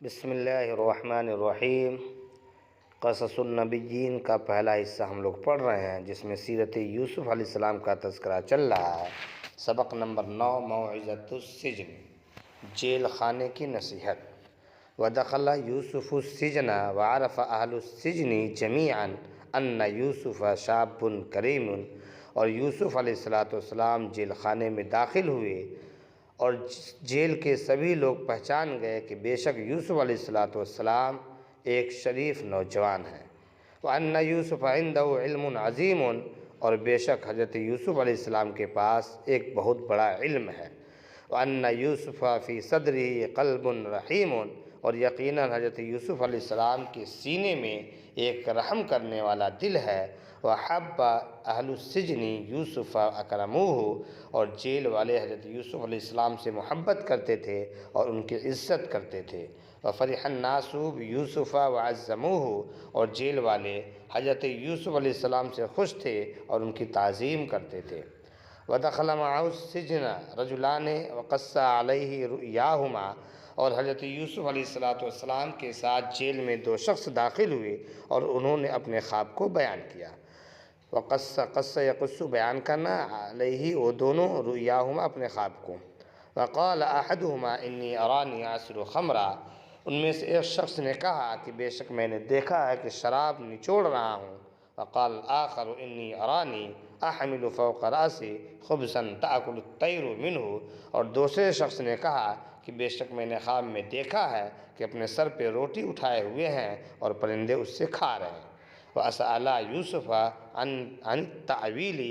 بسم اللہ الرحمن الرحیم۔ قصص النبیین کا پہلا حصہ ہم لوگ پڑھ رہے ہیں، جس میں سیرت یوسف علیہ السلام کا تذکرہ چل رہا ہے۔ سبق نمبر 9، موعظۃ السجن، جیل خانے کی نصیحت۔ ودخل یوسف السجن وعرف اہل السجن جمیعا ان یوسف شاب کریم، اور یوسف علیہ السلام جیل خانے میں داخل ہوئے اور جیل کے سبھی لوگ پہچان گئے کہ بے شک یوسف علیہ السلام ایک شریف نوجوان ہیں۔ وَأَنَّ يُوسُفَ عِنْدَهُ عِلْمٌ عَظِيمٌ، اور بے شک حضرت یوسف علیہ السلام کے پاس ایک بہت بڑا علم ہے۔ وَأَنَّ يُوسُفَ فِي صَدْرِهِ قَلْبٌ رَحِيمٌ، اور یقیناً حضرت یوسف علیہ السلام کے سینے میں ایک رحم کرنے والا دل ہے۔ وَحَبَّ أَهْلُ السِّجْنِ يُوسُفَ أَكْرَمُوهُ، اور جیل والے حضرت یوسف علیہ السلام سے محبت کرتے تھے اور ان کی عزت کرتے تھے۔ وَفَرِحَ النَّاسُ بِيُوسُفَ وَعَزَّمُوهُ، اور جیل والے حضرت یوسف علیہ السلام سے خوش تھے اور ان کی تعظیم کرتے تھے۔ وَدَخَلَ مَعَهُ السِّجْنَ رَجُلَانِ وَقَصَّ عَلَيْهِ رُؤْيَاهُمَا، اور حضرت یوسف علیہ السلام کے ساتھ جیل میں دو شخص داخل ہوئے اور انہوں نے اپنے خواب کو بیان کیا۔ قص یقص بیان کرنا، علیہ وہ دونوں، رؤیاہما اپنے خواب کو۔ وقال احدہما انی ارانی اعصر خمرا، ان میں سے ایک شخص نے کہا کہ بے شک میں نے دیکھا ہے کہ شراب نچوڑ رہا ہوں۔ وقال الاخر انی ارانی احمل فوق راسی خبزا تاکل الطیر منہ، اور دوسرے شخص نے کہا کہ بے شک میں نے خواب میں دیکھا ہے کہ اپنے سر پہ روٹی اٹھائے ہوئے ہیں اور پرندے اس سے کھا رہے ہیں۔ وَأَسْأَلَ يُوسُفَ عَنِ التَّأْوِيلِ،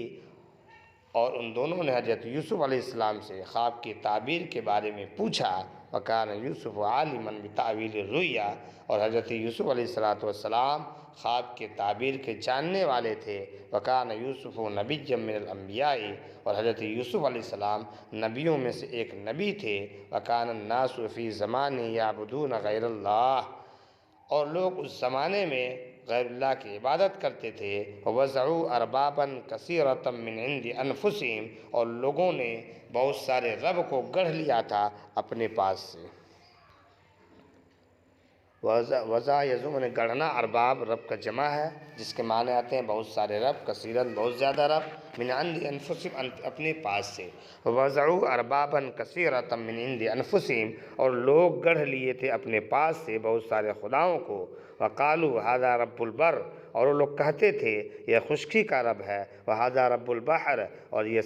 اور ان دونوں نے حضرت یوسف علیہ السلام سے خواب کی تعبیر کے بارے میں پوچھا۔ وَكَانَ يُوسُفُ عَالِمًا بِتَأْوِيلِ الرُّؤْيَا، اور حضرت یوسف علیہ السلام خواب کے تعبیر کے جاننے والے تھے۔ وَكَانَ يُوسُفُ نَبِيًّا مِنَ الْأَنْبِيَاءِ، اور حضرت یوسف علیہ السلام نبیوں میں سے ایک نبی تھے۔ وَكَانَ النَّاسُ فِي زَمَانِهِ يَعْبُدُونَ غَيْرَ اللَّهِ، اور لوگ اس زمانے میں غیر اللہ کی عبادت کرتے تھے۔ وَوَضَعُوا أَرْبَابًا كَثِيرَةً مِّنْ عِنْدِ أَنفُسِهِمْ، اور لوگوں نے بہت سارے رب کو گڑھ لیا تھا اپنے پاس سے۔ وضع یزوم، گڑھنا، ارباب رب کا جمع ہے، جس کے معنی آتے ہیں بہت سارے رب، کثیرن بہت زیادہ رب، من عند انفسہم اپنے پاس سے۔ وضعوا اربابا کثیرۃ من عند انفسہم، اور لوگ گڑھ لیے تھے اپنے پاس سے بہت سارے خداؤں کو۔ وقالوا ھذا رب البر، اور وہ لوگ کہتے تھے یہ خشکی کا رب ہے۔ وھذا رب البحر، اور یہ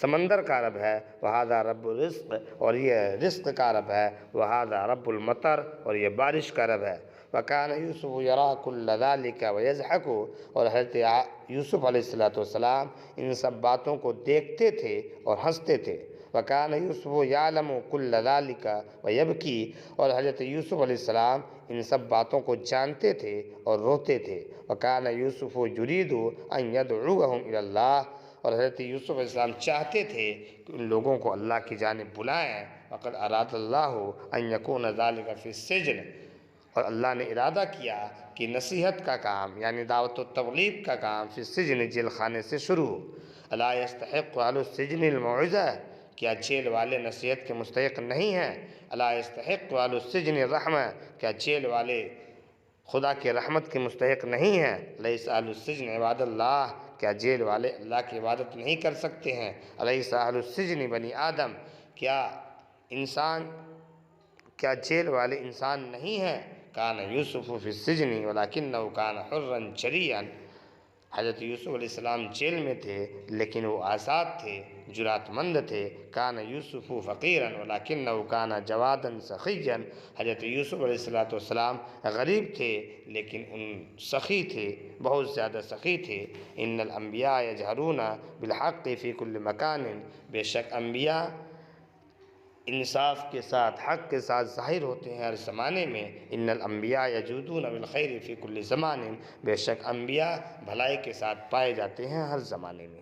سمندر کا رب ہے۔ وھذا رب الرزق، اور یہ رزق کا رب ہے۔ وھذا رب المطر، اور یہ بارش کا رب ہے۔ وکان یوسف یری کل ذلک ویضحک، اور حضرت یوسف علیہ السلام ان سب باتوں کو دیکھتے تھے اور ہنستے تھے۔ وکان یوسف یعلم کل ذلک ویبکی، اور حضرت یوسف علیہ السلام ان سب باتوں کو جانتے تھے اور روتے تھے۔ وکان یوسف یرید ان یدعوہم الی اللہ، اور حضرت یوسف علیہ السلام چاہتے تھے کہ ان لوگوں کو اللہ کی جانب بلائیں۔ وقد اراد اللہ ان یکون ذلک فی السجن، اور اللہ نے ارادہ کیا کہ نصیحت کا کام یعنی دعوت و تبلیغ کا کام فی السجن، جیل خانے سے شروع ہو۔ الا یستحق اہل السجن الموعظہ، کیا جیل والے نصیحت کے مستحق نہیں ہیں؟ الا یستحق اہل السجن الرحمہ، کیا جیل والے خدا کے رحمت کے مستحق نہیں ہیں؟ الیس اہل السجن عباد اللہ، کیا جیل والے اللہ کی عبادت نہیں کر سکتے ہیں؟ الیس اہل السجن بنی آدم، کیا جیل والے انسان نہیں ہیں؟ کان یوسف فی السجن ولکنہ کان حرا جریا، حضرت یوسف علیہ السلام جیل میں تھے لیکن وہ آزاد تھے، جرأت مند تھے۔ کان یوسف فقیرا ولکنہ کان جوادا سخیا، حضرت یوسف علیہ السلام غریب تھے لیکن ان سخی تھے، بہت زیادہ سخی تھے۔ ان الانبیاء یجہرون بالحق فی کل مکان، بے شک انبیاء انصاف کے ساتھ، حق کے ساتھ ظاہر ہوتے ہیں ہر زمانے میں۔ ان الانبیاء یجودون بالخیر فی کل زمان، بے شک انبیاء بھلائی کے ساتھ پائے جاتے ہیں ہر زمانے میں۔